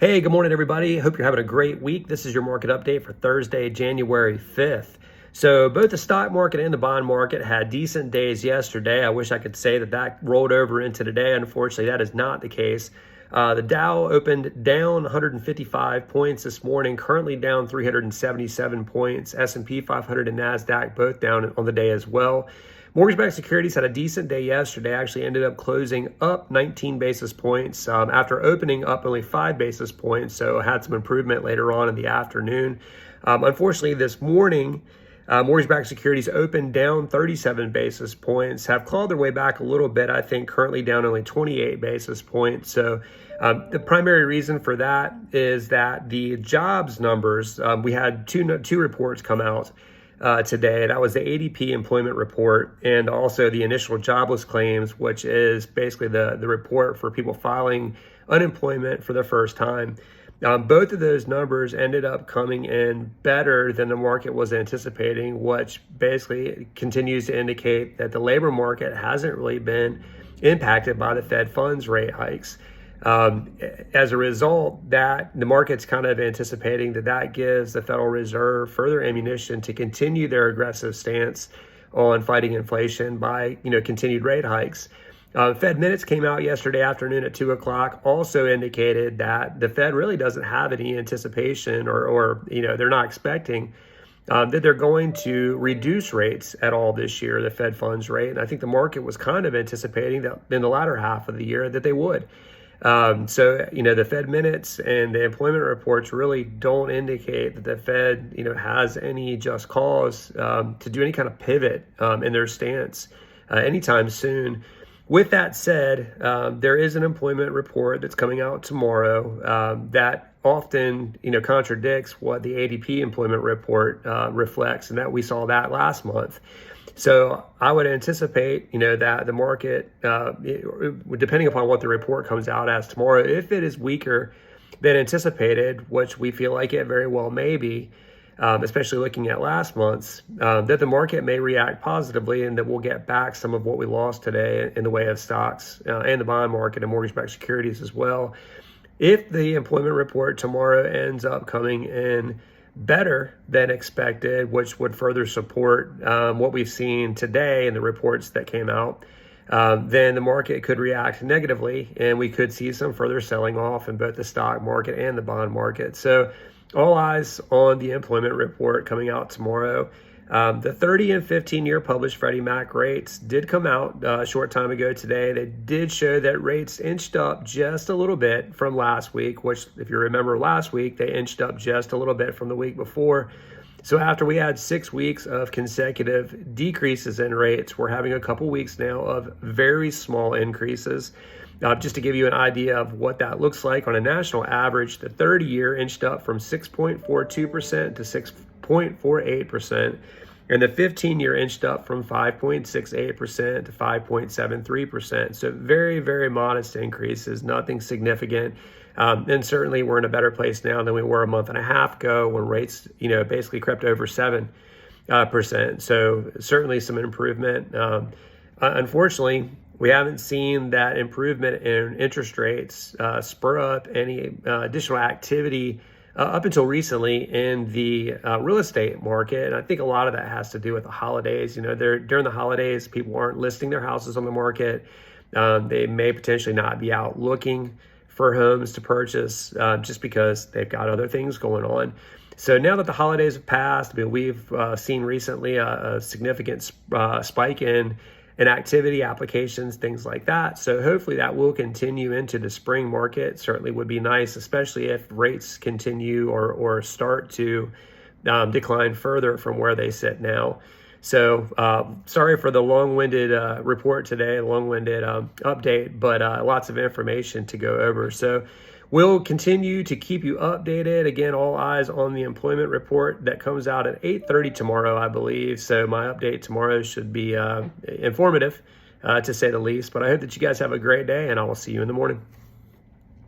Hey, good morning, everybody. Hope you're having a great week. This is your market update for Thursday, January 5th. So both the stock market and the bond market had decent days yesterday. I wish I could say that rolled over into today. Unfortunately, that is not the case. The Dow opened down 155 points this morning, currently down 377 points. S&P 500 and NASDAQ both down on the day as well. Mortgage-backed securities had a decent day yesterday, actually ended up closing up 19 basis points after opening up only 5 basis points, so had some improvement later on in the afternoon. Unfortunately, this morning, mortgage-backed securities opened down 37 basis points, have clawed their way back a little bit, I think currently down only 28 basis points. So the primary reason for that is that the jobs numbers, we had two reports come out today. That was the ADP employment report and also the initial jobless claims, which is basically the report for people filing unemployment for the first time. Both of those numbers ended up coming in better than the market was anticipating, which basically continues to indicate that the labor market hasn't really been impacted by the Fed funds rate hikes. As a result, that the market's kind of anticipating that gives the Federal Reserve further ammunition to continue their aggressive stance on fighting inflation by continued rate hikes. Fed minutes came out yesterday afternoon at 2 o'clock, also indicated that the Fed really doesn't have any anticipation or they're not expecting that they're going to reduce rates at all this year, the Fed funds rate. And I think the market was kind of anticipating that in the latter half of the year that they would. So the Fed minutes and the employment reports really don't indicate that the Fed, has any just cause to do any kind of pivot in their stance anytime soon. With that said, there is an employment report that's coming out tomorrow that often, contradicts what the ADP employment report reflects, and that we saw that last month. So I would anticipate, that the market, depending upon what the report comes out as tomorrow, if it is weaker than anticipated, which we feel like it very well may be, especially looking at last month's, that the market may react positively and that we'll get back some of what we lost today in the way of stocks and the bond market and mortgage-backed securities as well. If the employment report tomorrow ends up coming in better than expected, which would further support what we've seen today in the reports that came out, then the market could react negatively and we could see some further selling off in both the stock market and the bond market. So all eyes on the employment report coming out tomorrow. The 30 and 15-year published Freddie Mac rates did come out a short time ago today. They did show that rates inched up just a little bit from last week, which if you remember last week, they inched up just a little bit from the week before. So after we had 6 weeks of consecutive decreases in rates, we're having a couple weeks now of very small increases. Just to give you an idea of what that looks like on a national average, the 30-year inched up from 6.42% to 6.48%, and the 15-year inched up from 5.68% to 5.73%. So very, very modest increases, nothing significant. And certainly we're in a better place now than we were a month and a half ago when rates, basically crept over 7%. So certainly some improvement. Unfortunately, we haven't seen that improvement in interest rates spur up any additional activity up until recently in the real estate market. And I think a lot of that has to do with the holidays. During the holidays, people aren't listing their houses on the market. They may potentially not be out looking for homes to purchase just because they've got other things going on. So now that the holidays have passed, we've seen recently a significant spike in activity, applications, things like that. So hopefully that will continue into the spring market. Certainly would be nice, especially if rates continue or start to decline further from where they sit now. So sorry for the long-winded report today, long-winded update, but lots of information to go over. So we'll continue to keep you updated. Again, all eyes on the employment report that comes out at 8:30 tomorrow, I believe. So my update tomorrow should be informative, to say the least. But I hope that you guys have a great day, and I will see you in the morning.